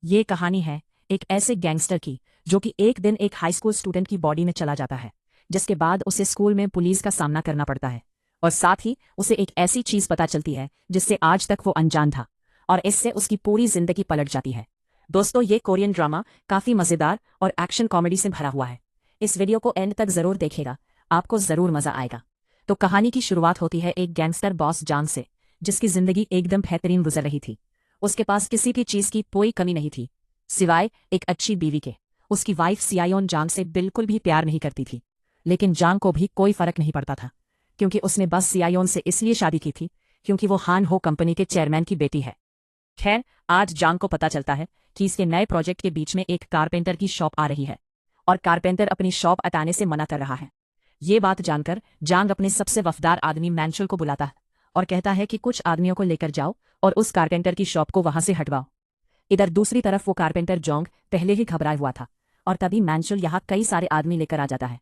ये कहानी है एक ऐसे गैंगस्टर की जो कि एक दिन एक हाई स्कूल स्टूडेंट की बॉडी में चला जाता है, जिसके बाद उसे स्कूल में पुलिस का सामना करना पड़ता है। और साथ ही उसे एक ऐसी चीज पता चलती है जिससे आज तक वो अनजान था, और इससे उसकी पूरी जिंदगी पलट जाती है। दोस्तों, ये कोरियन ड्रामा काफी मजेदार और एक्शन कॉमेडी से भरा हुआ है। इस वीडियो को एंड तक जरूर देखिएगा, आपको जरूर मजा आएगा। तो कहानी की शुरुआत होती है एक गैंगस्टर बॉस जांग से, जिसकी जिंदगी एकदम बेहतरीन गुजर रही थी। उसके पास किसी भी चीज की कोई कमी नहीं थी, सिवाय एक अच्छी बीवी के। उसकी वाइफ सियायोन जांग से बिल्कुल भी प्यार नहीं करती थी, लेकिन जांग को भी कोई फर्क नहीं पड़ता था, क्योंकि उसने बस सियायोन से इसलिए शादी की थी क्योंकि वो हान हो कंपनी के चेयरमैन की बेटी है। खैर, आज जांग को पता चलता है कि इसके नए प्रोजेक्ट के बीच में एक कारपेंटर की शॉप आ रही है, और कारपेंटर अपनी शॉप हटाने से मना कर रहा है। ये बात जानकर जांग अपने सबसे वफादार आदमी मैंशुल को बुलाता है और कहता है कि कुछ आदमियों को लेकर जाओ और उस कारपेंटर की शॉप को वहां से हटवाओ। इधर दूसरी तरफ वो कारपेंटर जोंग पहले ही घबराया हुआ था, और तभी मैंशुल यहाँ कई सारे आदमी लेकर आ जाता है।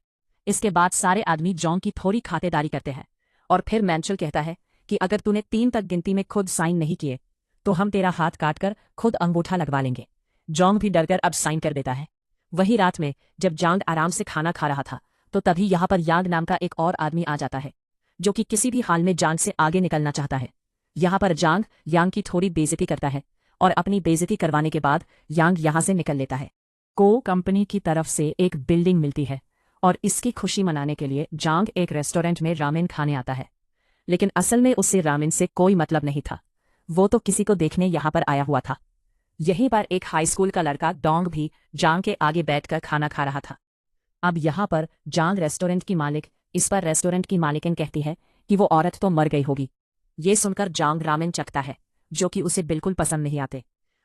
इसके बाद सारे आदमी जोंग की थोड़ी खातेदारी करते हैं, और फिर मैंशुल कहता है कि अगर तूने 3 तक गिनती में खुद साइन नहीं किए तो हम तेरा हाथ काटकर खुद अंगूठा लगवा लेंगे। जोंग भी डरकर अब साइन कर देता है। वही रात में जब जांग आराम से खाना खा रहा था, तो तभी यहाँ पर यांग नाम का एक और आदमी आ जाता है, जो कि किसी भी हाल में जांग से आगे निकलना चाहता है। यहाँ पर जांग यांग की थोड़ी बेइज्जती करता है, और अपनी बेइज्जती करवाने के बाद यांग यहाँ से निकल लेता है। को कंपनी की तरफ से एक बिल्डिंग मिलती है, और इसकी खुशी मनाने के लिए जांग एक रेस्टोरेंट में रामेन खाने आता है। लेकिन असल में उससे रामेन से कोई मतलब नहीं था, वो तो किसी को देखने यहाँ पर आया हुआ था। यहीं पर एक हाई स्कूल का लड़का डोंग भी जांग के आगे बैठकर खाना खा रहा था। अब यहाँ पर जांग रेस्टोरेंट की मालिक, इस पर रेस्टोरेंट की मालिकिन कहती है कि वो औरत तो मर गई होगी। ये सुनकर जांग रामेन चखता है, जो कि उसे बिल्कुल पसंद नहीं आते,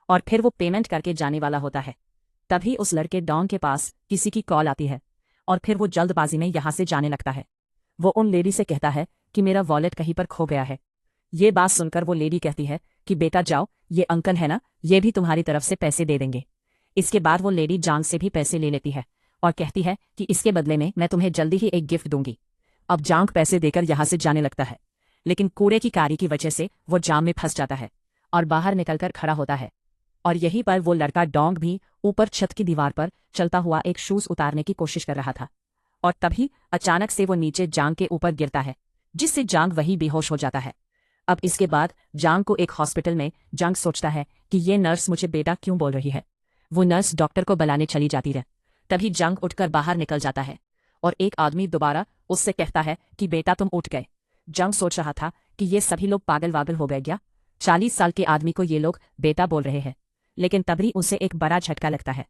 और फिर वो पेमेंट करके जाने वाला होता है। तभी उस लड़के डोंग के पास किसी की कॉल आती है, और फिर वो जल्दबाजी में यहाँ से जाने लगता है। वो उन लेडी से कहता है कि मेरा वॉलेट कहीं पर खो गया है। ये बात सुनकर वो लेडी कहती है कि बेटा जाओ, ये अंकल है ना, ये भी तुम्हारी तरफ से पैसे दे देंगे। इसके बाद वो लेडी जांग से भी पैसे ले लेती है और कहती है कि इसके बदले में मैं तुम्हें जल्दी ही एक गिफ्ट दूंगी। अब जांग पैसे देकर यहाँ से जाने लगता है, लेकिन कूड़े की कारी की वजह से वो जाम में फंस जाता है और बाहर निकलकर खड़ा होता है। और यहीं पर वो लड़का डोंग भी ऊपर छत की दीवार पर चलता हुआ एक शूज उतारने की कोशिश कर रहा था, और तभी अचानक से वो नीचे जांग के ऊपर गिरता है, जिससे जांग वही बेहोश हो जाता है। अब इसके बाद जांग को एक हॉस्पिटल में जांग सोचता है कि ये नर्स मुझे बेटा क्यों बोल रही है। वो नर्स डॉक्टर को बुलाने चली जाती है। तभी जांग उठकर बाहर निकल जाता है, और एक आदमी दोबारा उससे कहता है कि बेटा तुम उठ गए। जांग सोच रहा था कि ये सभी लोग पागल वागल हो गए क्या, 40 साल के आदमी को ये लोग बेटा बोल रहे हैं। लेकिन तभी उसे एक बड़ा झटका लगता है।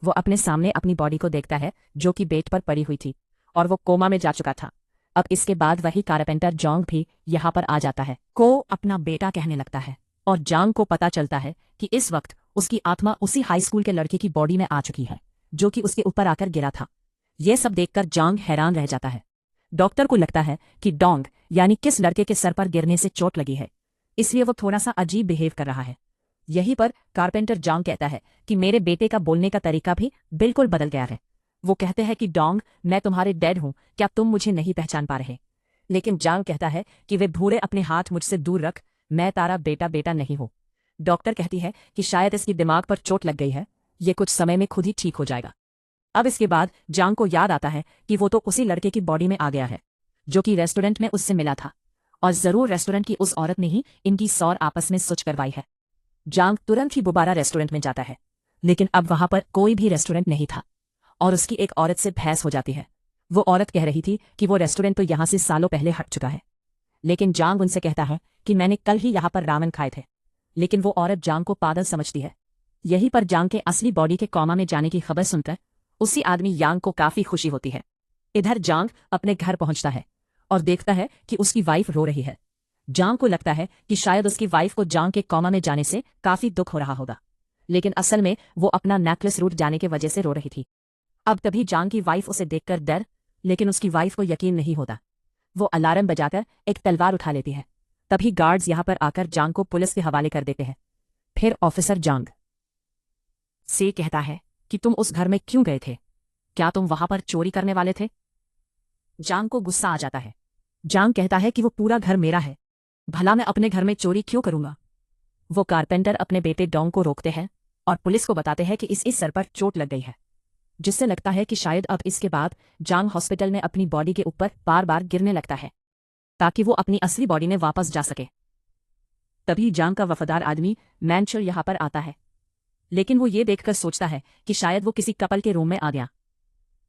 वो अपने सामने अपनी बॉडी को देखता है, जो कि बेड पर पड़ी हुई थी, और वो कोमा में जा चुका था। अब इसके बाद वही कारपेंटर जोंग भी यहाँ पर आ जाता है, को अपना बेटा कहने लगता है, और जांग को पता चलता है कि इस वक्त उसकी आत्मा उसी हाई स्कूल के लड़के की बॉडी में आ चुकी है, जो कि उसके ऊपर आकर गिरा था। यह सब देखकर जांग हैरान रह जाता है। डॉक्टर को लगता है कि डोंग यानी किस लड़के के सर पर गिरने से चोट लगी है, इसलिए वो थोड़ा सा अजीब बिहेव कर रहा है। यहीं पर कारपेंटर जांग कहता है कि मेरे बेटे का बोलने का तरीका भी बिल्कुल बदल गया है। वो कहते हैं कि डोंग, मैं तुम्हारे डैड हूं, क्या तुम मुझे नहीं पहचान पा रहे। लेकिन जांग कहता है कि वे भूरे अपने हाथ मुझसे दूर रख, मैं तारा बेटा बेटा नहीं हूं। डॉक्टर कहती है कि शायद इसकी दिमाग पर चोट लग गई है, ये कुछ समय में खुद ही ठीक हो जाएगा। अब इसके बाद जांग को याद आता है कि वो तो उसी लड़के की बॉडी में आ गया है, जो कि रेस्टोरेंट में उससे मिला था, और जरूर रेस्टोरेंट की उस औरत ने ही इनकी सौर आपस में सुच करवाई है। जांग तुरंत ही दोबारा रेस्टोरेंट में जाता है, लेकिन अब वहां पर कोई भी रेस्टोरेंट नहीं था, और उसकी एक औरत से बहस हो जाती है। वो औरत कह रही थी कि वो रेस्टोरेंट तो यहाँ से सालों पहले हट चुका है, लेकिन जांग उनसे कहता है कि मैंने कल ही यहाँ पर रामेन खाए थे। लेकिन वो औरत जांग को पागल समझती है। यहीं पर जांग के असली बॉडी के कोमा में जाने की खबर सुनकर उसी आदमी यांग को काफी खुशी होती है। इधर जांग अपने घर पहुंचता है और देखता है कि उसकी वाइफ रो रही है। जांग को लगता है कि शायद उसकी वाइफ को जांग के कोमा में जाने से काफी दुख हो रहा होगा, लेकिन असल में वो अपना नेकलेस रूट जाने की वजह से रो रही थी। अब तभी जांग की वाइफ उसे देखकर डर, लेकिन उसकी वाइफ को यकीन नहीं होता। वो अलार्म बजाकर एक तलवार उठा लेती है। तभी गार्ड्स यहाँ पर आकर जांग को पुलिस के हवाले कर देते हैं। फिर ऑफिसर जांग से कहता है कि तुम उस घर में क्यों गए थे, क्या तुम वहां पर चोरी करने वाले थे। जांग को गुस्सा आ जाता है। जांग कहता है कि वो पूरा घर मेरा है, भला मैं अपने घर में चोरी क्यों करूंगा। वो कारपेंटर अपने बेटे डोंग को रोकते हैं और पुलिस को बताते हैं कि इस सर पर चोट लग गई है, जिससे लगता है कि शायद अब इसके बाद जांग हॉस्पिटल में अपनी बॉडी के ऊपर बार बार गिरने लगता है ताकि वो अपनी असली बॉडी में वापस जा सके। तभी जांग का वफादार आदमी मैनचुल यहाँ पर आता है, लेकिन वो ये देखकर सोचता है कि शायद वो किसी कपल के रूम में आ गया,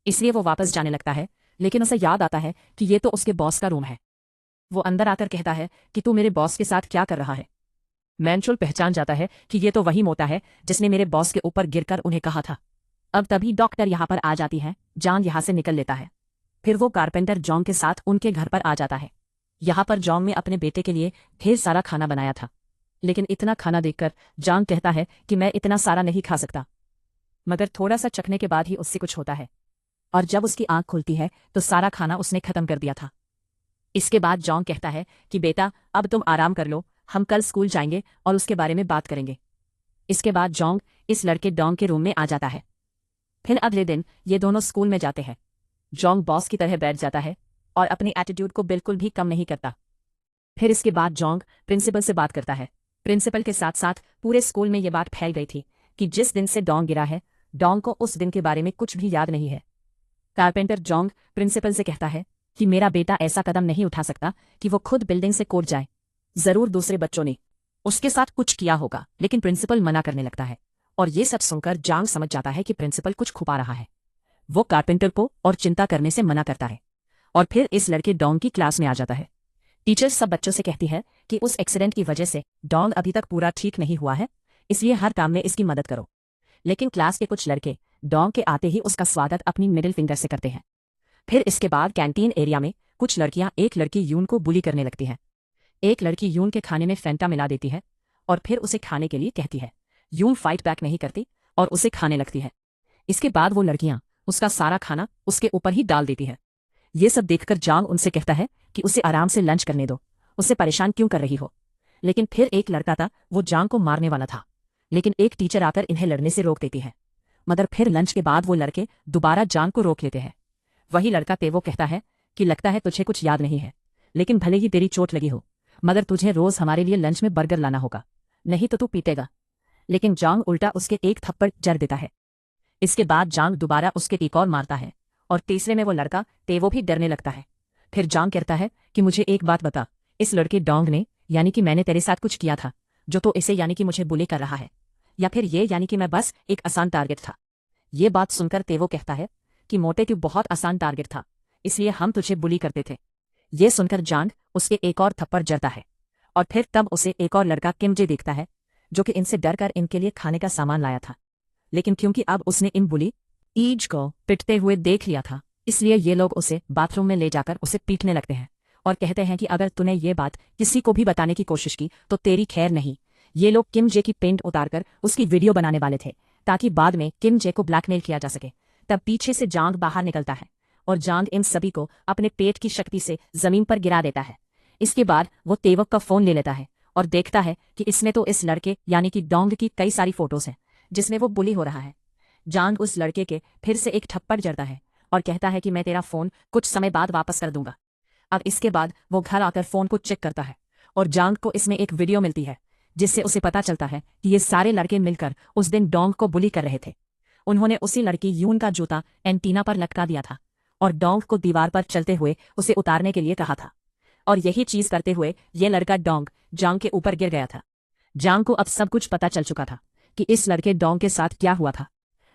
इसलिए वो वापस जाने लगता है। लेकिन उसे याद आता है कि ये तो उसके बॉस का रूम है। वो अंदर आकर कहता है कि तू मेरे बॉस के साथ क्या कर रहा है। मैनचुल पहचान जाता है कि ये तो वही मोटा है जिसने मेरे बॉस के ऊपर गिरकर उन्हें कहा था। अब तभी डॉक्टर यहाँ पर आ जाती है। जांग यहाँ से निकल लेता है। फिर वो कारपेंटर जॉन्ग के साथ उनके घर पर आ जाता है। यहाँ पर जॉन्ग ने अपने बेटे के लिए ढेर सारा खाना बनाया था, लेकिन इतना खाना देखकर जांग कहता है कि मैं इतना सारा नहीं खा सकता। मगर थोड़ा सा चखने के बाद ही उससे कुछ होता है, और जब उसकी आंख खुलती है तो सारा खाना उसने खत्म कर दिया था। इसके बाद जॉन्ग कहता है कि बेटा अब तुम आराम कर लो, हम कल स्कूल जाएंगे और उसके बारे में बात करेंगे। इसके बाद जॉन्ग इस लड़के डॉन्ग के रूम में आ जाता है। फिर अगले दिन ये दोनों स्कूल में जाते हैं। जॉन्ग बॉस की तरह बैठ जाता है और अपनी एटीट्यूड को बिल्कुल भी कम नहीं करता। फिर इसके बाद जॉन्ग प्रिंसिपल से बात करता है। प्रिंसिपल के साथ साथ पूरे स्कूल में ये बात फैल गई थी कि जिस दिन से डॉन्ग गिरा है, डॉन्ग को उस दिन के बारे में कुछ भी याद नहीं है। कारपेंटर जॉन्ग प्रिंसिपल से कहता है कि मेरा बेटा ऐसा कदम नहीं उठा सकता कि वो खुद बिल्डिंग से कूद जाए। जरूर दूसरे बच्चों ने उसके साथ कुछ किया होगा, लेकिन प्रिंसिपल मना करने लगता है। और ये सब सुनकर जांग समझ जाता है कि प्रिंसिपल कुछ छुपा रहा है। वो कारपेंटर को और चिंता करने से मना करता है और फिर इस लड़के डॉन्ग की क्लास में आ जाता है। टीचर सब बच्चों से कहती है कि उस एक्सीडेंट की वजह से डॉन्ग अभी तक पूरा ठीक नहीं हुआ है, इसलिए हर काम में इसकी मदद करो। लेकिन क्लास के कुछ लड़के डॉन्ग के आते ही उसका स्वागत अपनी मिडिल फिंगर से करते हैं। फिर इसके बाद कैंटीन एरिया में कुछ लड़कियां एक लड़की यून को बुली करने लगती हैं। एक लड़की यून के खाने में फैंटा मिला देती है और फिर उसे खाने के लिए कहती है। यून फाइट बैक नहीं करती और उसे खाने लगती है। इसके बाद वो लड़कियां उसका सारा खाना उसके ऊपर ही डाल देती है। ये सब देखकर जांग उनसे कहता है कि उसे आराम से लंच करने दो, उसे परेशान क्यों कर रही हो। लेकिन फिर एक लड़का था, वो जांग को मारने वाला था, लेकिन एक टीचर आकर इन्हें लड़ने से रोक देती है। मगर फिर लंच के बाद वो लड़के दोबारा जांग को रोक लेते हैं। वही लड़का तेवो कहता है कि लगता है तुझे कुछ याद नहीं है, लेकिन भले ही तेरी चोट लगी हो, मगर तुझे रोज हमारे लिए लंच में बर्गर लाना होगा, नहीं तो तू पीटेगा। लेकिन जांग उल्टा उसके एक थप्पड़ जड़ देता है। इसके बाद जांग दोबारा उसके एक और मारता है और तीसरे में वो लड़का तेवो भी डरने लगता है। फिर जांग कहता है कि मुझे एक बात बता, इस लड़के डॉन्ग ने यानी कि मैंने तेरे साथ कुछ किया था जो तो इसे यानी कि मुझे बुली कर रहा है, या फिर ये यानी कि मैं बस एक आसान टारगेट था। ये बात सुनकर तेवो कहता है कि मोटे तू बहुत आसान टारगेट था, इसलिए हम तुझे बुली करते थे। ये सुनकर जांग उसके एक और थप्पड़ जड़ता है और फिर तब उसे एक और लड़का किमजे देखता है जो कि इनसे डरकर इनके लिए खाने का सामान लाया था। लेकिन क्योंकि अब उसने इन बुली ईज को पिटते हुए देख लिया था, इसलिए ये लोग उसे बाथरूम में ले जाकर उसे पीटने लगते हैं और कहते हैं कि अगर तूने ये बात किसी को भी बताने की कोशिश की तो तेरी खैर नहीं। ये लोग किम जे की पेंट उतारकर उसकी वीडियो बनाने वाले थे ताकि बाद में किम जे को ब्लैकमेल किया जा सके। तब पीछे से जांग बाहर निकलता है और जांग इन सभी को अपने पेट की शक्ति से जमीन पर गिरा देता है। इसके बाद वो तेवक का फोन ले लेता है और देखता है कि इसमें तो इस लड़के यानी कि डॉन्ग की कई सारी फोटोज हैं जिसमें वो बुली हो रहा है। जांग उस लड़के के फिर से एक थप्पड़ जड़ता है और कहता है कि मैं तेरा फोन कुछ समय बाद वापस कर दूंगा। अब इसके बाद वो घर आकर फोन को चेक करता है और जांग को इसमें एक वीडियो मिलती है जिससे उसे पता चलता है कि ये सारे लड़के मिलकर उस दिन डॉन्ग को बुली कर रहे थे। उन्होंने उसी लड़की यून का जूता एंटीना पर लटका दिया था और डॉन्ग को दीवार पर चलते हुए उसे उतारने के लिए कहा था, और यही चीज करते हुए ये लड़का डॉन्ग जांग के ऊपर गिर गया था। जांग को अब सब कुछ पता चल चुका था कि इस लड़के डॉन्ग के साथ क्या हुआ था।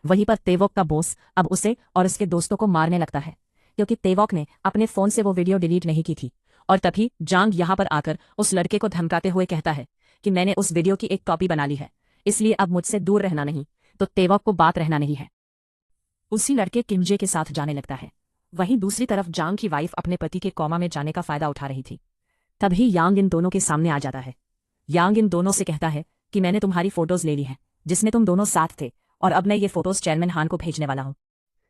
वहीं पर तेवोक का बॉस अब उसे और उसके दोस्तों को मारने लगता है क्योंकि तेवोक ने अपने फोन से वो वीडियो डिलीट नहीं की थी। और तभी जांग यहाँ पर आकर उस लड़के को धमकाते हुए कहता है कि मैंने उस वीडियो की एक कॉपी बना ली है, इसलिए अब मुझसे दूर रहना नहीं तो तेवोक को बात रहना नहीं है। उसी लड़के किमजे के साथ जाने लगता है। वहीं दूसरी तरफ जांग की वाइफ अपने पति के कोमा में जाने का फायदा उठा रही थी। तभी यांग इन दोनों के सामने आ जाता है। यांग इन दोनों से कहता है कि मैंने तुम्हारी फोटोज ले ली हैं जिसमें तुम दोनों साथ थे, और अब मैं ये फोटोज चेयरमैन हान को भेजने वाला हूँ।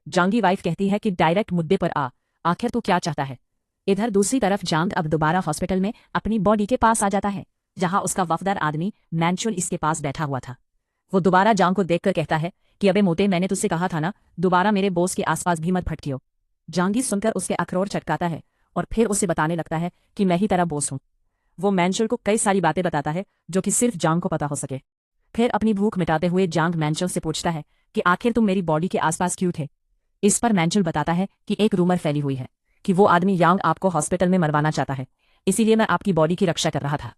जांग की वाइफ कहती है कि डायरेक्ट मुद्दे पर आ, आखिर तू क्या चाहता है। इधर दूसरी तरफ जांग अब दोबारा हॉस्पिटल में अपनी बॉडी के पास आ जाता है जहां उसका वफादार आदमी मैनचुल इसके पास बैठा हुआ था। वो दोबारा जांग को देखकर कहता है कि अबे मोटे, मैंने तुझसे कहा था ना, दोबारा मेरे बॉस के आसपास भी मत भटकियो। जांगी सुनकर उसके अखरोट चटकाता है और फिर उसे बताने लगता है कि मैं ही तेरा बॉस हूँ। वो मैनचुल को कई सारी बातें बताता है जो कि सिर्फ जांग को पता हो सके। फिर अपनी भूख मिटाते हुए जांग मैंचल से पूछता है कि आखिर तुम मेरी बॉडी के आसपास क्यों थे। इस पर मैंचल बताता है कि एक रूमर फैली हुई है कि वो आदमी यांग आपको हॉस्पिटल में मरवाना चाहता है, इसीलिए मैं आपकी बॉडी की रक्षा कर रहा था।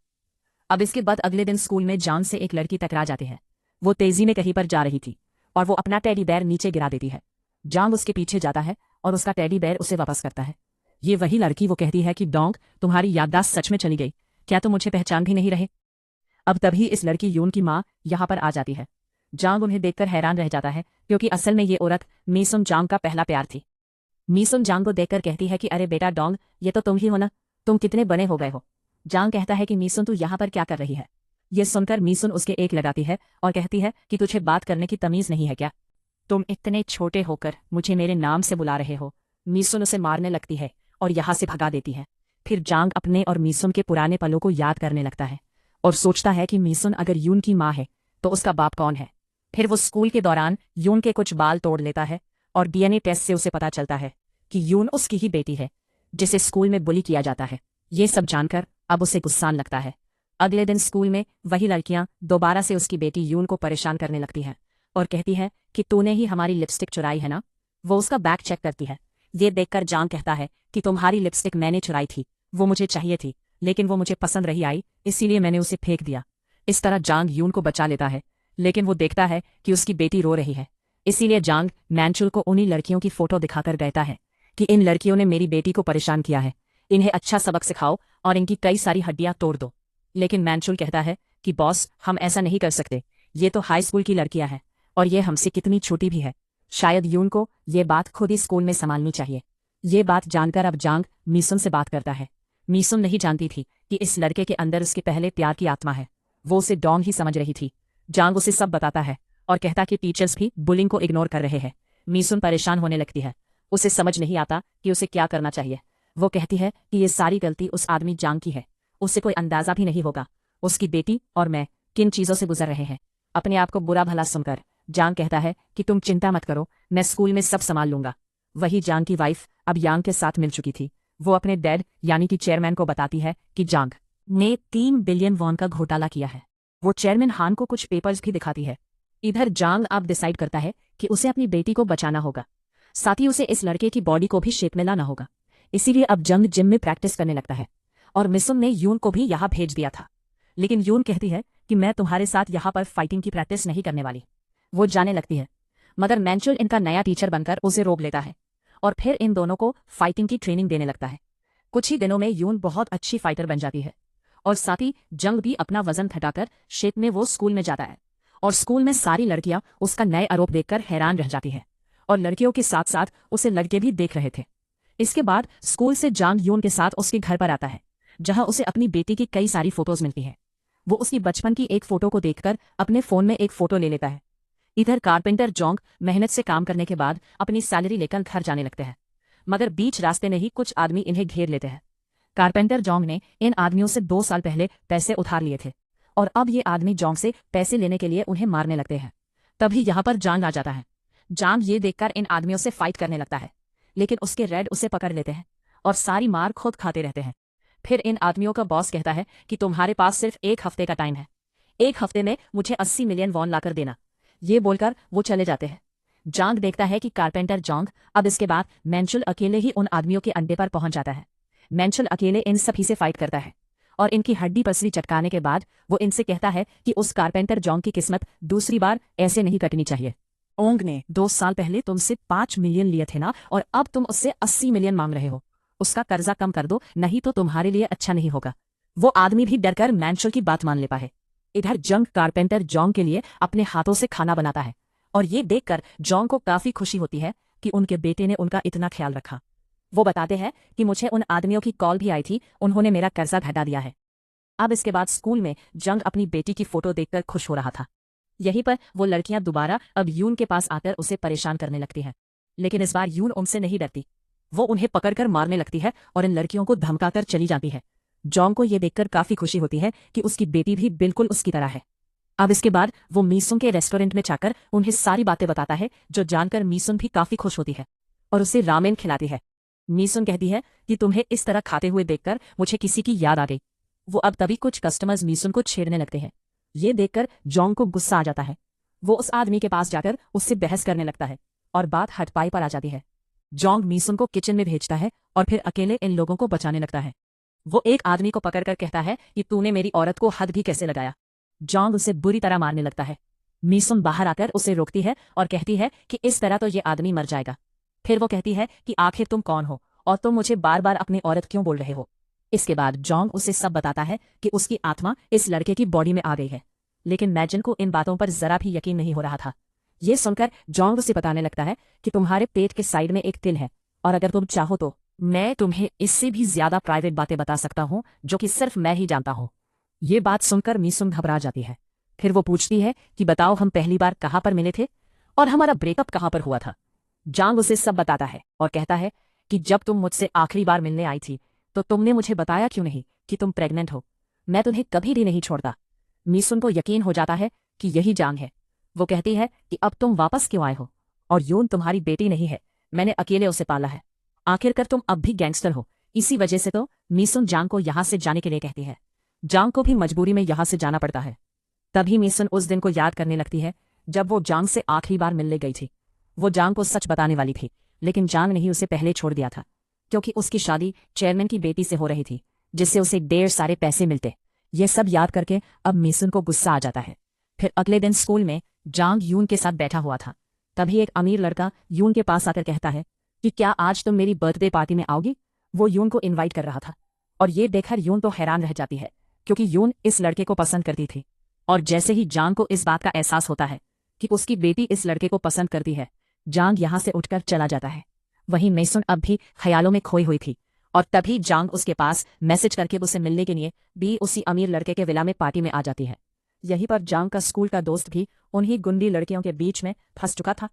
अब इसके बाद अगले दिन स्कूल में जांग से एक लड़की टकरा जाती है। वो तेजी में कहीं पर जा रही थी और वो अपना टेडी बेयर नीचे गिरा देती है। जांग उसके पीछे जाता है और उसका टेडी बेयर उसे वापस करता है। ये वही लड़की। वो कहती है कि डोंग, तुम्हारी याददाश्त सच में चली गई, क्या तुम मुझे पहचान भी नहीं रहे। अब तभी इस लड़की यून की माँ यहाँ पर आ जाती है। जांग उन्हें देखकर हैरान रह जाता है क्योंकि असल में ये औरत मीसुन जांग का पहला प्यार थी। मीसुन जांग को देखकर कहती है कि अरे बेटा डोंग, ये तो तुम ही हो ना, तुम कितने बड़े हो गए हो। जांग कहता है कि मीसुन तू यहाँ पर क्या कर रही है। ये सुनकर मीसुन उसके एक लगाती है और कहती है कि तुझे बात करने की तमीज नहीं है क्या, तुम इतने छोटे होकर मुझे मेरे नाम से बुला रहे हो। मीसुन उसे मारने लगती है और यहाँ से भगा देती है। फिर जांग अपने और मीसुन के पुराने पलों को याद करने लगता है और सोचता है कि मीसुन अगर यून की माँ है तो उसका बाप कौन है। फिर वो स्कूल के दौरान यून के कुछ बाल तोड़ लेता है और डीएनए टेस्ट से उसे पता चलता है कि यून उसकी ही बेटी है जिसे स्कूल में बुली किया जाता है। ये सब जानकर अब उसे गुस्सा लगता है। अगले दिन स्कूल में वही लड़कियां दोबारा से उसकी बेटी यून को परेशान करने लगती हैं और कहती है कि तूने ही हमारी लिपस्टिक चुराई है ना। वो उसका बैग चेक करती है। ये देखकर जांग कहता है कि तुम्हारी लिपस्टिक मैंने चुराई थी, वो मुझे चाहिए थी लेकिन वो मुझे पसंद रही आई, इसीलिए मैंने उसे फेंक दिया। इस तरह जांग यून को बचा लेता है, लेकिन वो देखता है कि उसकी बेटी रो रही है। इसीलिए जांग मैंचुल को उन्हीं लड़कियों की फोटो दिखाकर कहता है कि इन लड़कियों ने मेरी बेटी को परेशान किया है, इन्हें अच्छा सबक सिखाओ और इनकी कई सारी हड्डियां तोड़ दो। लेकिन मैंचुल कहता है कि बॉस, हम ऐसा नहीं कर सकते, ये तो हाई स्कूल की लड़कियां हैं और ये हमसे कितनी छोटी भी है। शायद यून को ये बात खुद ही स्कूल में संभालनी चाहिए। ये बात जानकर अब जांग मीसुन से बात करता है। मीसुन नहीं जानती थी कि इस लड़के के अंदर उसके पहले प्यार की आत्मा है। वो उसे डोंग ही समझ रही थी। जांग उसे सब बताता है और कहता कि टीचर्स भी बुलिंग को इग्नोर कर रहे हैं। मीसुन परेशान होने लगती है। उसे समझ नहीं आता कि उसे क्या करना चाहिए। वो कहती है कि ये सारी गलती उस आदमी जांग की है, उसे कोई अंदाजा भी नहीं होगा उसकी बेटी और मैं किन चीजों से गुजर रहे हैं। अपने आप को बुरा भला सुनकर जांग कहता है कि तुम चिंता मत करो, मैं स्कूल में सब संभाल लूंगा। वही जांग की वाइफ अब यांग के साथ मिल चुकी थी। वो अपने डैड यानी कि चेयरमैन को बताती है कि जांग ने 3 बिलियन वॉन का घोटाला किया है। वो चेयरमैन हान को कुछ पेपर्स भी दिखाती है। इधर जांग अब डिसाइड करता है कि उसे अपनी बेटी को बचाना होगा, साथ ही उसे इस लड़के की बॉडी को भी शेप में लाना होगा। इसीलिए अब जंग जिम में प्रैक्टिस करने लगता है और मिसुन ने यून को भी यहाँ भेज दिया था। लेकिन यून कहती है कि मैं तुम्हारे साथ यहाँ पर फाइटिंग की प्रैक्टिस नहीं करने वाली। वो जाने लगती है, मगर मैंचुल इनका नया टीचर बनकर उसे रोक लेता है और फिर इन दोनों को फाइटिंग की ट्रेनिंग देने लगता है। कुछ ही दिनों में यून बहुत अच्छी फाइटर बन जाती है और साथ ही जंग भी अपना वजन घटाकर शेप में वो स्कूल में जाता है और स्कूल में सारी लड़कियां उसका नए आरोप देखकर हैरान रह जाती हैं और लड़कियों के साथ साथ उसे लड़के भी देख रहे थे। इसके बाद स्कूल से जांग यून के साथ उसके घर पर आता है, जहां उसे अपनी बेटी की कई सारी फोटोज मिलती हैं। वो उसकी बचपन की एक फोटो को देखकर अपने फोन में एक फोटो ले लेता है। इधर कारपेंटर जोंग मेहनत से काम करने के बाद अपनी सैलरी लेकर घर जाने लगते हैं, मगर बीच रास्ते में ही कुछ आदमी इन्हें घेर लेते हैं। कारपेंटर जोंग ने इन आदमियों से 2 साल पहले पैसे उधार लिए थे और अब ये आदमी जोंग से पैसे लेने के लिए उन्हें मारने लगते हैं। तभी यहाँ पर जांग आ जाता है। जांग ये देखकर इन आदमियों से फाइट करने लगता है, लेकिन उसके रेड उसे पकड़ लेते हैं और सारी मार खुद खाते रहते हैं। फिर इन आदमियों का बॉस कहता है कि तुम्हारे पास सिर्फ 1 हफ्ते का टाइम है, 1 हफ्ते में मुझे 80 मिलियन वॉन लाकर देना। ये बोलकर वो चले जाते हैं। जांग देखता है कि कारपेंटर जोंग अब इसके बाद मैंचुल अकेले ही उन आदमियों के अड्डे पर पहुंच जाता है। मैंचुल अकेले इन सभी से फाइट करता है और इनकी हड्डी पसली चटकाने के बाद वो इनसे कहता है कि उस कारपेंटर जोंग की किस्मत दूसरी बार ऐसे नहीं कटनी चाहिए। ओंग ने 2 साल पहले तुमसे 5 मिलियन लिए थे ना, और अब तुम उससे 80 मिलियन मांग रहे हो। उसका कर्जा कम कर दो, नहीं तो तुम्हारे लिए अच्छा नहीं होगा। वो आदमी भी डरकर मैंचुल की बात मान लेता है। इधर जंग कारपेंटर जोंग के लिए अपने हाथों से खाना बनाता है और ये देखकर जोंग को काफी खुशी होती है कि उनके बेटे ने उनका इतना ख्याल रखा। वो बताते हैं कि मुझे उन आदमियों की कॉल भी आई थी, उन्होंने मेरा कर्जा घटा दिया है। अब इसके बाद स्कूल में जंग अपनी बेटी की फोटो देखकर खुश हो रहा था। यहीं पर वो लड़कियां दोबारा अब यून के पास आकर उसे परेशान करने लगती हैं, लेकिन इस बार यून उनसे नहीं डरती। वो उन्हें पकड़कर मारने लगती है और इन लड़कियों को धमकाकर चली जाती है। जोंग को ये देखकर काफी खुशी होती है कि उसकी बेटी भी बिल्कुल उसकी तरह है। अब इसके बाद वो मीसुन के रेस्टोरेंट में जाकर उन्हें सारी बातें बताता है, जो जानकर मीसुन भी काफी खुश होती है और उसे रामेन खिलाती है। मीसुन कहती है कि तुम्हें इस तरह खाते हुए देखकर मुझे किसी की याद आ गई। वो अब तभी कुछ कस्टमर्स मीसुन को छेड़ने लगते हैं। ये देखकर जोंग को गुस्सा आ जाता है। वो उस आदमी के पास जाकर उससे बहस करने लगता है और बात हटपाई पर आ जाती है। जोंग मीसुन को किचन में भेजता है और फिर अकेले इन लोगों को बचाने लगता है। वो एक आदमी को पकड़कर कहता है कि तूने मेरी औरत को हद भी कैसे लगाया। जोंग उसे बुरी तरह मारने लगता है। मीसुन बाहर आकर उसे रोकती है और कहती है कि इस तरह तो ये आदमी मर जाएगा। फिर वो कहती है कि आखिर तुम कौन हो और तुम मुझे बार बार अपनी औरत क्यों बोल रहे हो। इसके बाद जोंग उसे सब बताता है कि उसकी आत्मा इस लड़के की बॉडी में आ गई है, लेकिन मैजन को इन बातों पर जरा भी यकीन नहीं हो रहा था। ये सुनकर जोंग उसे बताने लगता है कि तुम्हारे पेट के साइड में एक तिल है और अगर तुम चाहो तो मैं तुम्हें इससे भी ज्यादा प्राइवेट बातें बता सकता हूँ जो कि सिर्फ मैं ही जानता हूँ। ये बात सुनकर मीसुन घबरा जाती है। फिर वो पूछती है कि बताओ हम पहली बार कहाँ पर मिले थे और हमारा ब्रेकअप कहाँ पर हुआ था। जोंग उसे सब बताता है और कहता है कि जब तुम मुझसे आखिरी बार मिलने आई थी तो तुमने मुझे बताया क्यों नहीं कि तुम प्रेग्नेंट हो। मैं तुम्हें कभी भी नहीं छोड़ता। मीसुन को यकीन हो जाता है कि यही जोंग है। वो कहती है कि अब तुम वापस क्यों आए हो और यून तुम्हारी बेटी नहीं है, मैंने अकेले उसे पाला है। आखिरकार तुम अब भी गैंगस्टर हो, इसी वजह से तो मीसुन जोंग को यहां से जाने के लिए कहती है। जोंग को भी मजबूरी में यहां से जाना पड़ता है। तभी मीसुन उस दिन को याद करने लगती है जब वो जोंग से आखिरी बार मिलने गई थी। वो जोंग को सच बताने वाली थी, लेकिन जोंग ने ही उसे पहले छोड़ दिया था क्योंकि उसकी शादी चेयरमैन की बेटी से हो रही थी, जिससे उसे ढेर सारे पैसे मिलते। ये सब याद करके अब मीसुन को गुस्सा आ जाता है। फिर अगले दिन स्कूल में जोंग यून के साथ बैठा हुआ था। तभी एक अमीर लड़का यून के पास आकर कहता है कि क्या आज तुम मेरी बर्थडे पार्टी में आओगी। वो यून को इनवाइट कर रहा था और ये देखकर यून तो हैरान रह जाती है क्योंकि यून इस लड़के को पसंद करती थी। और जैसे ही जोंग को इस बात का एहसास होता है कि उसकी बेटी इस लड़के को पसंद करती है, जोंग यहां से उठकर चला जाता है। वहीं मीसुन अब भी ख्यालों में खोई हुई थी और तभी जोंग उसके पास मैसेज करके उसे मिलने के लिए भी उसी अमीर लड़के के विला में पार्टी में आ जाती है। यहीं पर जोंग का स्कूल का दोस्त भी उन्हीं गुंडी लड़कियों के बीच में फंस चुका था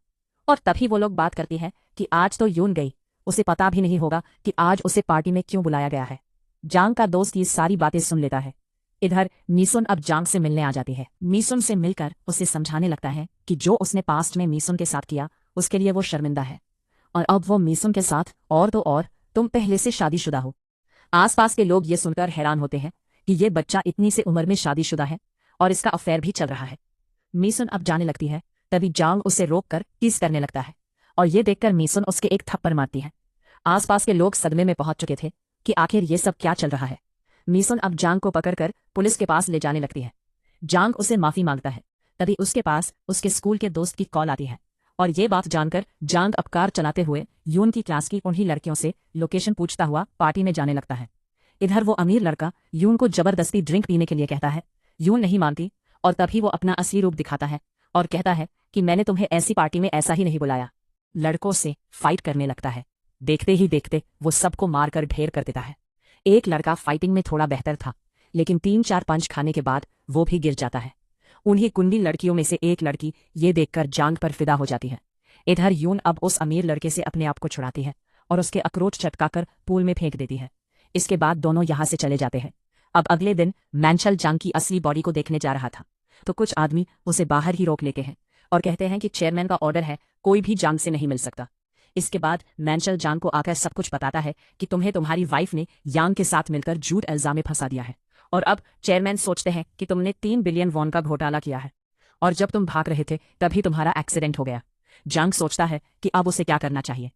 और तभी वो लोग बात करती है कि आज तो यून गई, उसे पता भी नहीं होगा कि आज उसे पार्टी में क्यों बुलाया गया है। जोंग का दोस्त ये सारी बातें सुन लेता है। इधर मीसुन अब जोंग से मिलने आ जाती है। मीसुन से मिलकर उसे समझाने लगता है कि जो उसने पास्ट में मीसुन के साथ किया उसके लिए वो शर्मिंदा है और अब वो मीसुन के साथ और तो और तुम पहले से शादीशुदा हो। आसपास के लोग ये सुनकर हैरान होते हैं कि ये बच्चा इतनी सी उम्र में शादीशुदा है और इसका अफेयर भी चल रहा है। मीसुन अब जाने लगती है, तभी जोंग उसे रोककर किस करने लगता है और ये देखकर मीसुन उसके एक थप्पड़ मारती है। आसपास के लोग सदमे में पहुंच चुके थे कि आखिर ये सब क्या चल रहा है। मीसुन अब जोंग को पकड़कर पुलिस के पास ले जाने लगती है। जोंग उसे माफी मांगता है। तभी उसके पास उसके स्कूल के दोस्त की कॉल आती है और ये बात जानकर जोंग अब कार चलाते हुए यून की क्लास की उन्हीं लड़कियों से लोकेशन पूछता हुआ पार्टी में जाने लगता है। इधर वो अमीर लड़का यून को जबरदस्ती ड्रिंक पीने के लिए कहता है। यून नहीं मानती और तभी वो अपना असली रूप दिखाता है और कहता है कि मैंने तुम्हें ऐसी पार्टी में ऐसा ही नहीं बुलाया। लड़कों से फाइट करने लगता है। देखते ही देखते वो सबको मारकर ढेर कर देता है। एक लड़का फाइटिंग में थोड़ा बेहतर था, लेकिन 3-4 पंच खाने के बाद वो भी गिर जाता है। उन्हीं कुंडी लड़कियों में से एक लड़की ये देखकर जोंग पर फिदा हो जाती है। इधर यून अब उस अमीर लड़के से अपने आप को छुड़ाती है और उसके अखरोट चटकाकर पूल में फेंक देती है। इसके बाद दोनों यहां से चले जाते हैं। अब अगले दिन मैंशल जोंग की असली बॉडी को देखने जा रहा था तो कुछ आदमी उसे बाहर ही रोक लेते हैं और कहते हैं कि चेयरमैन का ऑर्डर है, कोई भी जोंग से नहीं मिल सकता। इसके बाद मैंशल जोंग को आकर सब कुछ बताता है कि तुम्हें तुम्हारी वाइफ ने यांग के साथ मिलकर झूठ इल्जाम में फंसा दिया है और अब चेयरमैन सोचते हैं कि तुमने 3 बिलियन वॉन का घोटाला किया है और जब तुम भाग रहे थे तभी तुम्हारा एक्सीडेंट हो गया। जोंग सोचता है कि अब उसे क्या करना चाहिए।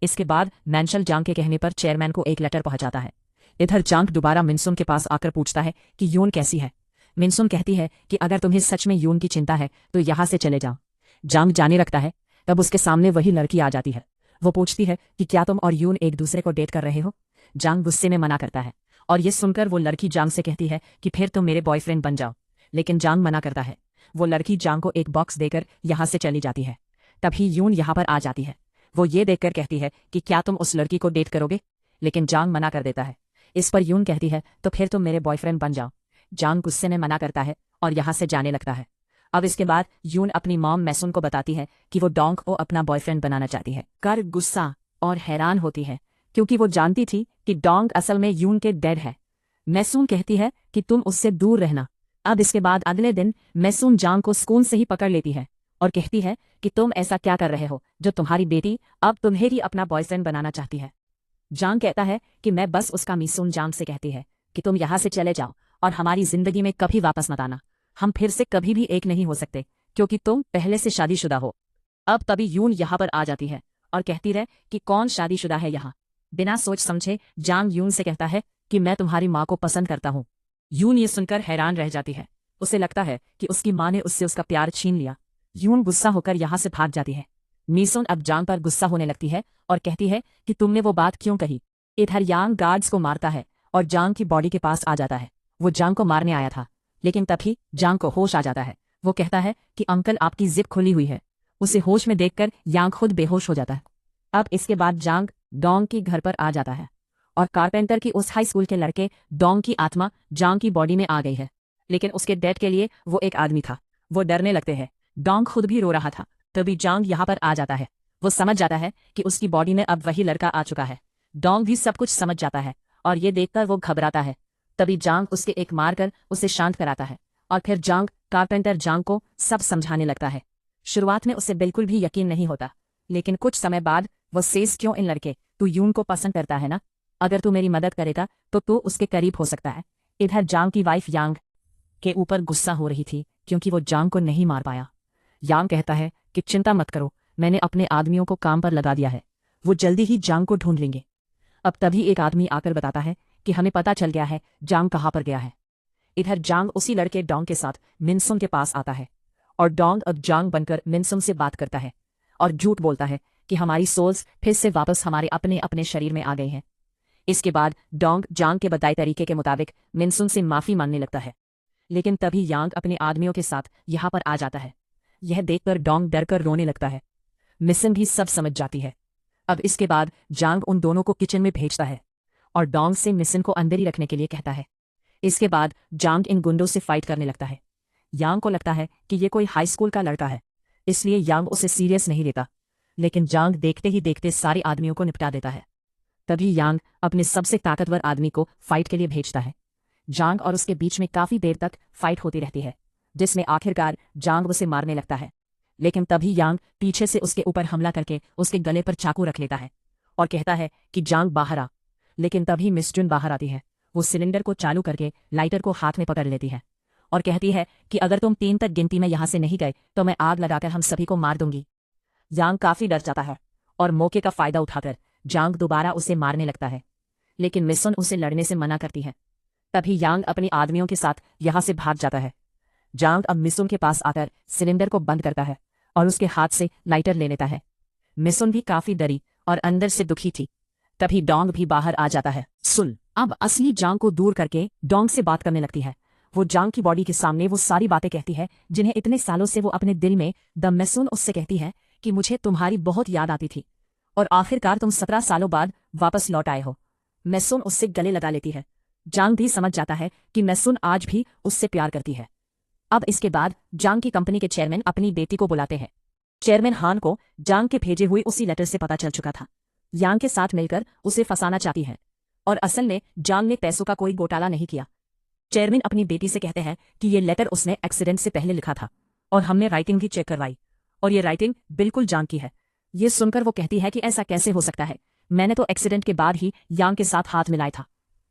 इसके बाद मैंशल जोंग के कहने पर चेयरमैन को एक लेटर पहुंचाता है। इधर जोंग दोबारा मिनसुन के पास आकर पूछता है कि यून कैसी है। मिनसुन कहती है कि अगर तुम्हें सच में यून की चिंता है तो यहां से चले जाओ। जोंग जाने लगता है, तब उसके सामने वही लड़की आ जाती है। वो पूछती है कि क्या तुम और यून एक दूसरे को डेट कर रहे हो। जोंग गुस्से में मना करता है और ये सुनकर वो लड़की जोंग से कहती है कि फिर तुम मेरे बॉयफ्रेंड बन जाओ, लेकिन जोंग मना करता है। वो लड़की जोंग को एक बॉक्स देकर यहां से चली जाती है। तभी यून यहां पर आ जाती है। वो ये देखकर कहती है कि क्या तुम उस लड़की को डेट करोगे, लेकिन जोंग मना कर देता है। इस पर यून कहती है तो फिर तुम मेरे बॉयफ्रेंड बन जाओ। जोंग गुस्से में मना करता है और यहां से जाने लगता है। अब इसके बाद यून अपनी मॉम मैसुन को बताती है कि वो डोंग को अपना बॉयफ्रेंड बनाना चाहती है। कर गुस्सा और हैरान होती है क्योंकि वो जानती थी कि डोंग असल में यून के डैड है। मैसुन कहती है कि तुम उससे दूर रहना। अब इसके बाद अगले दिन मैसुन जोंग को स्कूल से ही पकड़ लेती है और कहती है कि तुम ऐसा क्या कर रहे हो जो तुम्हारी बेटी अब तुम्हें ही अपना बॉयफ्रेंड बनाना चाहती है। जोंग कहता है कि मैं बस उसका मीसुन जोंग से कहती है कि तुम यहां से चले जाओ और हमारी जिंदगी में कभी वापस मत आना। हम फिर से कभी भी एक नहीं हो सकते क्योंकि तुम पहले से शादीशुदा हो। अब तभी यून यहाँ पर आ जाती है और कहती रहे कि कौन शादीशुदा है यहाँ। बिना सोच समझे जांग यून से कहता है कि मैं तुम्हारी माँ को पसंद करता हूँ। यून ये सुनकर हैरान रह जाती है। उसे लगता है कि उसकी माँ ने उससे उसका प्यार छीन लिया। यून गुस्सा होकर यहाँ से भाग जाती है। मीसोन अब जांग पर गुस्सा होने लगती है और कहती है कि तुमने वो बात क्यों कही। इधर यांग गार्ड्स को मारता है और जांग की बॉडी के पास आ जाता है। वो जांग को मारने आया था, लेकिन तभी जांग को होश आ जाता है। वो कहता है कि अंकल आपकी जिप खुली हुई है। उसे होश में देखकर यांग खुद बेहोश हो जाता है। अब इसके बाद जांग डोंग के घर पर आ जाता है और कारपेंटर की उस हाई स्कूल के लड़के डोंग की आत्मा जांग की बॉडी में आ गई है। लेकिन उसके डेड के लिए वो एक आदमी था। वो डरने लगते हैं। डोंग खुद भी रो रहा था। तभी जांग यहाँ पर आ जाता है। वो समझ जाता है कि उसकी बॉडी में अब वही लड़का आ चुका है। डोंग भी सब कुछ समझ जाता है और ये देखकर वो घबराता है। तभी जांग उसके एक मारकर उसे शांत कराता है और फिर जांग कारपेंटर जांग को सब समझाने लगता है। शुरुआत में उसे बिल्कुल भी यकीन नहीं होता, लेकिन कुछ समय बाद वो सेज क्यों इन लड़के, तू यून को पसंद करता है ना, अगर तू मेरी मदद करेगा तो तू उसके करीब हो सकता है। इधर जांग की वाइफ यांग के ऊपर गुस्सा हो रही थी क्योंकि वो जांग को नहीं मार पाया। यांग कहता है कि चिंता मत करो, मैंने अपने आदमियों को काम पर लगा दिया है, वो जल्दी ही जांग को ढूंढ लेंगे। अब तभी एक आदमी आकर बताता है कि हमें पता चल गया है जांग कहाँ पर गया है। इधर जांग उसी लड़के डोंग के साथ मिनसुन के पास आता है और डोंग अब जांग बनकर मिनसुन से बात करता है और झूठ बोलता है कि हमारी सोल्स फिर से वापस हमारे अपने अपने शरीर में आ गई हैं। इसके बाद डोंग जांग के बताए तरीके के मुताबिक मिनसुन से माफी मांगने लगता है। लेकिन तभी यांग अपने आदमियों के साथ यहाँ पर आ जाता है। यह देखकर डोंग डरकर रोने लगता है। मिसन भी सब समझ जाती है। अब इसके बाद जांग उन दोनों को किचन में भेजता है और डोंग से मिसन को अंदर ही रखने के लिए कहता है। इसके बाद जांग इन गुंडों से फाइट करने लगता है। यांग को लगता है कि ये कोई हाई स्कूल का लड़का है, इसलिए यांग उसे सीरियस नहीं लेता। लेकिन जांग देखते ही देखते सारे आदमियों को निपटा देता है। तभी यांग अपने सबसे ताकतवर आदमी को फाइट के लिए भेजता है। जांग और उसके बीच में काफी देर तक फाइट होती रहती है, जिसमें आखिरकार जांग उसे मारने लगता है। लेकिन तभी यांग पीछे से उसके ऊपर हमला करके उसके गले पर चाकू रख लेता है और कहता है कि जांग बाहर आ। लेकिन तभी मिस जुन बाहर आती है। वो सिलेंडर को चालू करके लाइटर को हाथ में पकड़ लेती है और कहती है कि अगर तुम 3 तक गिनती में यहां से नहीं गए तो मैं आग लगाकर हम सभी को मार दूंगी। यांग काफी डर जाता है और मौके का फायदा उठाकर जांग दोबारा उसे मारने लगता है, लेकिन मिसुन उसे लड़ने से मना करती है। तभी यांग अपने आदमियों के साथ यहां से भाग जाता है। जांग अब मिसुन के पास आकर सिलेंडर को बंद करता है और उसके हाथ से लाइटर ले लेता है। मिसुन भी काफी डरी और अंदर से दुखी थी। तभी डोंग भी बाहर आ जाता है। सुन अब असली जांग को दूर करके डोंग से बात करने लगती है। वो जांग की बॉडी के सामने वो सारी बातें कहती है जिन्हें इतने सालों से वो अपने दिल में द मिसुन उससे कहती है कि मुझे तुम्हारी बहुत याद आती थी और आखिरकार तुम 17 सालों बाद वापस लौट आए हो। मिसुन उससे गले लगा लेती है। जांग भी समझ जाता है कि मिसुन आज भी उससे प्यार करती है। अब इसके बाद जांग की कंपनी के चेयरमैन अपनी बेटी को बुलाते हैं। चेयरमैन हान को जांग के भेजे हुए उसी लेटर से पता चल चुका था। यांग के साथ मिलकर उसे फंसाना चाहती है और असल में जांग ने पैसों का कोई घोटाला नहीं किया। चेयरमैन अपनी बेटी से कहते हैं कि ये लेटर उसने एक्सीडेंट से पहले लिखा था और हमने राइटिंग भी चेक करवाई और ये राइटिंग बिल्कुल जांग की है। ये सुनकर वो कहती है कि ऐसा कैसे हो सकता है, मैंने तो एक्सीडेंट के बाद ही यांग के साथ हाथ मिलाया था।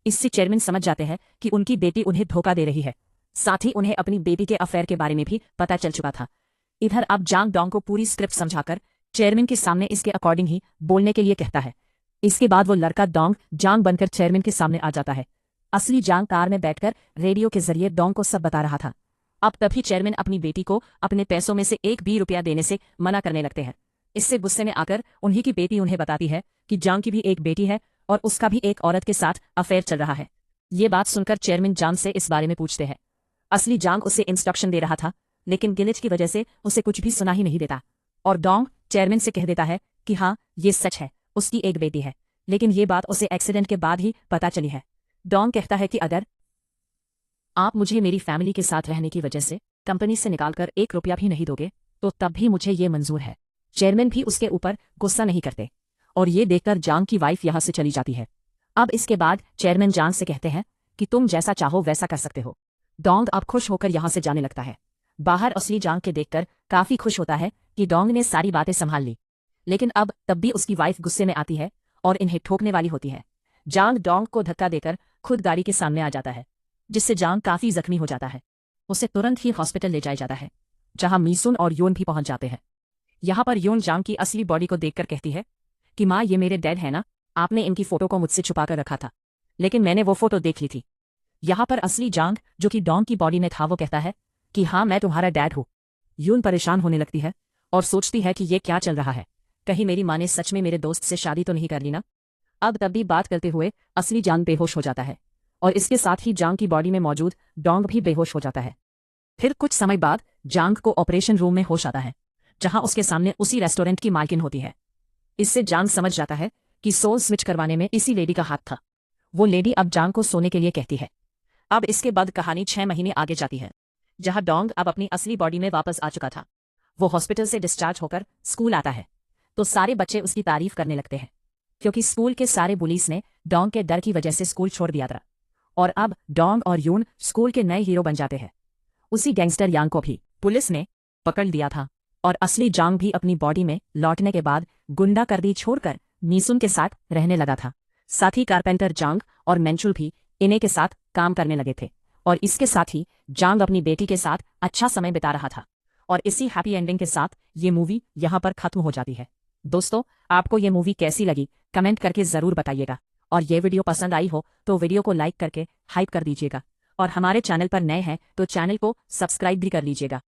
इससे चेयरमैन समझ जाते हैं कि उनकी बेटी उन्हें धोखा दे रही है। साथ ही उन्हें अपनी बेटी के अफेयर के बारे में भी पता चल चुका था। इधर अब जांग डोंग को पूरी स्क्रिप्ट समझाकर चेयरमैन के सामने इसके अकॉर्डिंग ही बोलने के लिए कहता है। इसके बाद वो लड़का डोंग जांग बनकर चेयरमैन के सामने आ जाता है। असली जांग कार में बैठकर रेडियो के जरिए डोंग को सब बता रहा था। अब तभी चेयरमैन अपनी बेटी को अपने पैसों में से 1 भी रुपया देने से मना करने लगते हैं। इससे गुस्से में आकर उन्हीं की बेटी उन्हें बताती है कि जांग की भी एक बेटी है और उसका भी एक औरत के साथ अफेयर चल रहा है। ये बात सुनकर चेयरमैन जांग से इस बारे में पूछते हैं। असली जांग उसे इंस्ट्रक्शन दे रहा था, लेकिन गिलिच की वजह से उसे कुछ भी सुना ही नहीं देता और डोंग चेयरमैन से कह देता है कि हाँ ये सच है, उसकी एक बेटी है, लेकिन ये बात उसे एक्सीडेंट के बाद ही पता चली है। डोंग कहता है कि अगर आप मुझे मेरी फैमिली के साथ रहने की वजह से कंपनी से निकालकर 1 रुपया भी नहीं दोगे तो तब भी मुझे ये मंजूर है। चेयरमैन भी उसके ऊपर गुस्सा नहीं करते और ये देखकर जांग की वाइफ यहां से चली जाती है। अब इसके बाद चेयरमैन जांग से कहते हैं कि तुम जैसा चाहो वैसा कर सकते हो। डोंग अब खुश होकर यहां से जाने लगता है। बाहर असली जांग के देखकर काफी खुश होता है कि डोंग ने सारी बातें संभाल ली, लेकिन अब तब भी उसकी वाइफ गुस्से में आती है और इन्हें ठोकने वाली होती है। जांग डोंग को धक्का देकर खुद गाड़ी के सामने आ जाता है, जिससे जांग काफी जख्मी हो जाता है। उसे तुरंत ही हॉस्पिटल ले जाया जाता है, जहां मीसुन और योन भी पहुंच जाते हैं। यहाँ पर योन जांग की असली बॉडी को देखकर कहती है कि माँ, ये मेरे डैड है ना, आपने इनकी फोटो को मुझसे छुपा कर रखा था, लेकिन मैंने वो फोटो देख ली थी। यहाँ पर असली जांग, जो कि डोंग की बॉडी में था, वो कहता है कि हाँ, मैं तुम्हारा डैड हूँ। यून परेशान होने लगती है और सोचती है कि ये क्या चल रहा है, कहीं मेरी माँ ने सच में मेरे दोस्त से शादी तो नहीं कर ली ना। अब तब भी बात करते हुए असली जांग बेहोश हो जाता है और इसके साथ ही जांग की बॉडी में मौजूद डोंग भी बेहोश हो जाता है। फिर कुछ समय बाद जांग को ऑपरेशन रूम में होश आता है, जहां उसके सामने उसी रेस्टोरेंट की मालकिन होती है। इससे जांग समझ जाता है कि सोल स्विच करवाने में इसी लेडी का हाथ था। वो लेडी अब जांग को सोने के लिए कहती है। अब इसके बाद कहानी 6 महीने आगे जाती है, जहां डोंग अब अपनी असली बॉडी में वापस आ चुका था। वो हॉस्पिटल से डिस्चार्ज होकर स्कूल आता है तो सारे बच्चे उसकी तारीफ करने लगते हैं, क्योंकि स्कूल के सारे बुलीस ने डोंग के डर की वजह से स्कूल छोड़ दिया था। और अब डोंग और यून स्कूल के नए हीरो बन जाते हैं। उसी गैंगस्टर यांग को भी पुलिस ने पकड़ लिया था और असली जांग भी अपनी बॉडी में लौटने के बाद गुंडागर्दी छोड़कर मीसुन के साथ रहने लगा था। साथ ही कारपेंटर जांग और मेंचुल भी इन्हें के साथ काम करने लगे थे और इसके साथ ही जांग अपनी बेटी के साथ अच्छा समय बिता रहा था। और इसी हैप्पी एंडिंग के साथ ये मूवी यहाँ पर खत्म हो जाती है। दोस्तों, आपको ये मूवी कैसी लगी कमेंट करके ज़रूर बताइएगा, और ये वीडियो पसंद आई हो तो वीडियो को लाइक करके हाइप कर दीजिएगा, और हमारे चैनल पर नए हैं तो चैनल को सब्सक्राइब भी कर लीजिएगा।